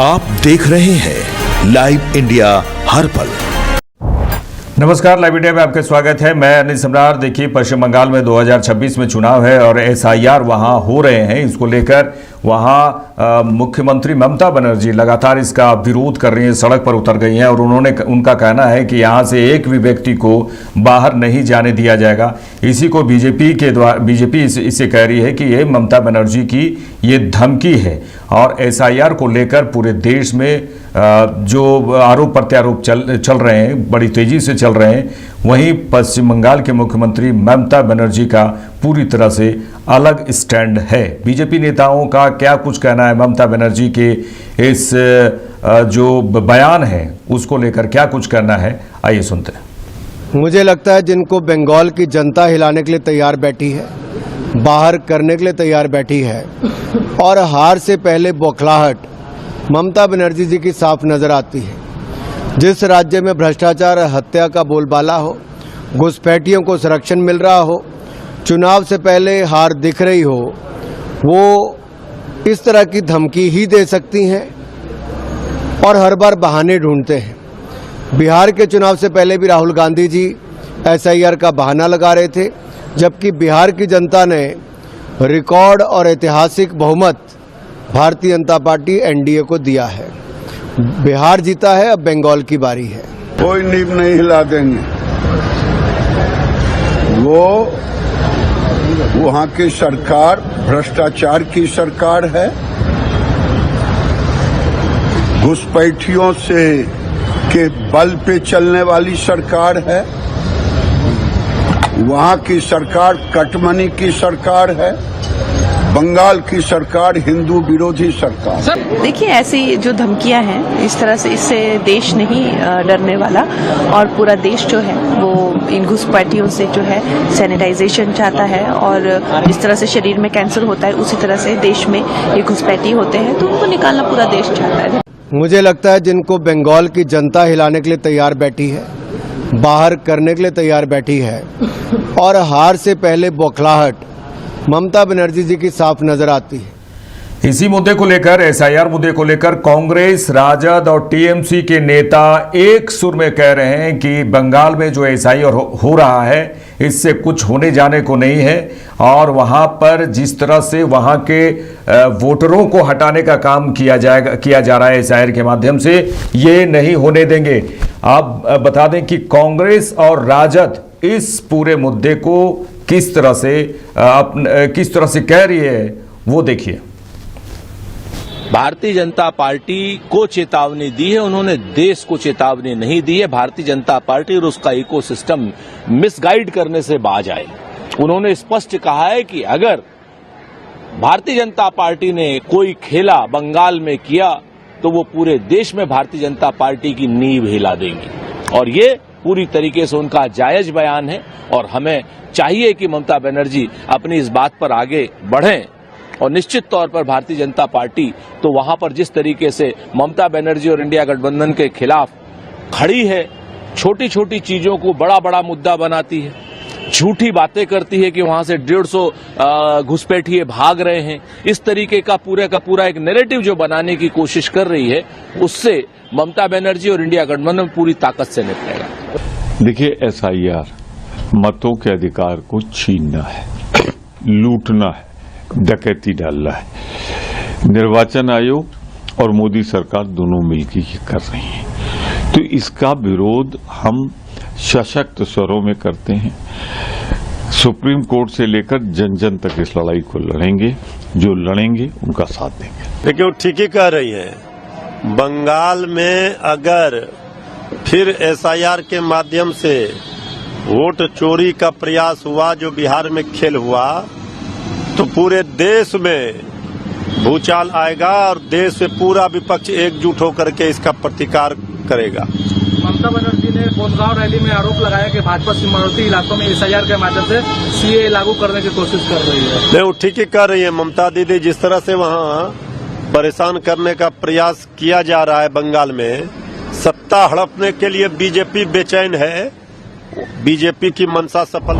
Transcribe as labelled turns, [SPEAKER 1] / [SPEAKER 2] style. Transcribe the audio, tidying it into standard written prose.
[SPEAKER 1] आप देख रहे हैं लाइव इंडिया हर पल।
[SPEAKER 2] नमस्कार, लाइव इंडिया में आपका स्वागत है। मैं अनिल सम्राट। देखिए, पश्चिम बंगाल में 2026 में चुनाव है और SIR वहां हो रहे हैं। इसको लेकर वहां मुख्यमंत्री ममता बनर्जी लगातार इसका विरोध कर रही हैं, सड़क पर उतर गई हैं और उनका कहना है कि यहां से एक भी व्यक्ति को बाहर नहीं जाने दिया जाएगा। इसी को बीजेपी इसे कह रही है कि ये ममता बनर्जी की ये धमकी है और SIR को लेकर पूरे देश में जो आरोप प्रत्यारोप चल रहे हैं, बड़ी तेजी से चल रहे हैं। वहीं पश्चिम बंगाल के मुख्यमंत्री ममता बनर्जी का पूरी तरह से अलग स्टैंड है। बीजेपी नेताओं का क्या कुछ कहना है ममता बनर्जी के इस जो बयान है उसको लेकर क्या कुछ करना है, आइए सुनते हैं।
[SPEAKER 3] मुझे लगता है जिनको बंगाल की जनता हिलाने के लिए तैयार बैठी है, बाहर करने के लिए तैयार बैठी है और हार से पहले बौखलाहट ममता बनर्जी जी की साफ नजर आती है। जिस राज्य में भ्रष्टाचार, हत्या का बोलबाला हो, घुसपैठियों को संरक्षण मिल रहा हो, चुनाव से पहले हार दिख रही हो, वो इस तरह की धमकी ही दे सकती हैं और हर बार बहाने ढूंढते हैं। बिहार के चुनाव से पहले भी राहुल गांधी जी SIR का बहाना लगा रहे थे, जबकि बिहार की जनता ने रिकॉर्ड और ऐतिहासिक बहुमत भारतीय जनता पार्टी NDA को दिया है। बिहार जीता है, अब बंगाल की बारी है।
[SPEAKER 4] कोई नींव नहीं हिला देंगे। वो वहाँ की सरकार भ्रष्टाचार की सरकार है, घुसपैठियों से के बल पे चलने वाली सरकार है। वहाँ की सरकार कटमनी की सरकार है। बंगाल की सरकार हिंदू विरोधी सरकार।
[SPEAKER 5] देखिए, ऐसी जो धमकियां हैं, इस तरह से इससे देश नहीं डरने वाला और पूरा देश जो है वो इन घुसपैठियों से जो है सैनिटाइजेशन चाहता है और जिस तरह से शरीर में कैंसर होता है उसी तरह से देश में ये घुसपैठी होते हैं, तो उनको निकालना पूरा देश चाहता है।
[SPEAKER 3] मुझे लगता है जिनको बंगाल की जनता हिलाने के लिए तैयार बैठी है, बाहर करने के लिए तैयार बैठी है और हार से पहले बौखलाहट ममता बनर्जी जी की साफ नजर आती है।
[SPEAKER 2] इसी मुद्दे को लेकर, SIR मुद्दे को लेकर कांग्रेस, राजद और TMC के नेता एक सुर में कह रहे हैं कि बंगाल में जो SIR हो रहा है इससे कुछ होने जाने को नहीं है और वहां पर जिस तरह से वहां के वोटरों को हटाने का काम किया जा रहा है SIR के माध्यम से, ये नहीं होने देंगे। आप बता दें कि कांग्रेस और राजद इस पूरे मुद्दे को किस तरह से कह रही है, वो देखिए।
[SPEAKER 6] भारतीय जनता पार्टी को चेतावनी दी है, उन्होंने देश को चेतावनी नहीं दी है। भारतीय जनता पार्टी और उसका इकोसिस्टम मिसगाइड करने से बाज आए। उन्होंने स्पष्ट कहा है कि अगर भारतीय जनता पार्टी ने कोई खेला बंगाल में किया तो वो पूरे देश में भारतीय जनता पार्टी की नींव हिला देंगी और ये पूरी तरीके से उनका जायज बयान है और हमें चाहिए कि ममता बनर्जी अपनी इस बात पर आगे बढ़ें और निश्चित तौर पर भारतीय जनता पार्टी तो वहां पर जिस तरीके से ममता बनर्जी और इंडिया गठबंधन के खिलाफ खड़ी है, छोटी छोटी चीजों को बड़ा बड़ा मुद्दा बनाती है, झूठी बातें करती है कि वहां से 150 घुसपैठिए भाग रहे हैं, इस तरीके का पूरा एक नैरेटिव जो बनाने की कोशिश कर रही है, उससे ममता बनर्जी और इंडिया गठबंधन पूरी ताकत से निपटेगा।
[SPEAKER 7] देखिए, SIR मतों के अधिकार को छीनना है, लूटना है, डकैती डालना है। निर्वाचन आयोग और मोदी सरकार दोनों मिलकर ये कर रही हैं, तो इसका विरोध हम सशक्त स्वरों में करते हैं। सुप्रीम कोर्ट से लेकर जन जन तक इस लड़ाई को लड़ेंगे। जो लड़ेंगे उनका साथ देंगे।
[SPEAKER 8] देखिए, वो ठीक ही कह रही है। बंगाल में अगर फिर SIR के माध्यम से वोट चोरी का प्रयास हुआ, जो बिहार में खेल हुआ, तो पूरे देश में भूचाल आएगा और देश में पूरा विपक्ष एकजुट होकर के इसका प्रतिकार करेगा।
[SPEAKER 9] ममता बनर्जी ने बोधगांव रैली में आरोप लगाया कि भाजपा सीमावर्ती इलाकों में SIR के माध्यम से CAA लागू करने की कोशिश कर रही है।
[SPEAKER 8] नहीं, वो ठीक ही कर रही है। ममता दीदी जिस तरह से वहाँ परेशान करने का प्रयास किया जा रहा है बंगाल में, सत्ता हड़पने के लिए बीजेपी बेचैन है। बीजेपी की मंशा सफल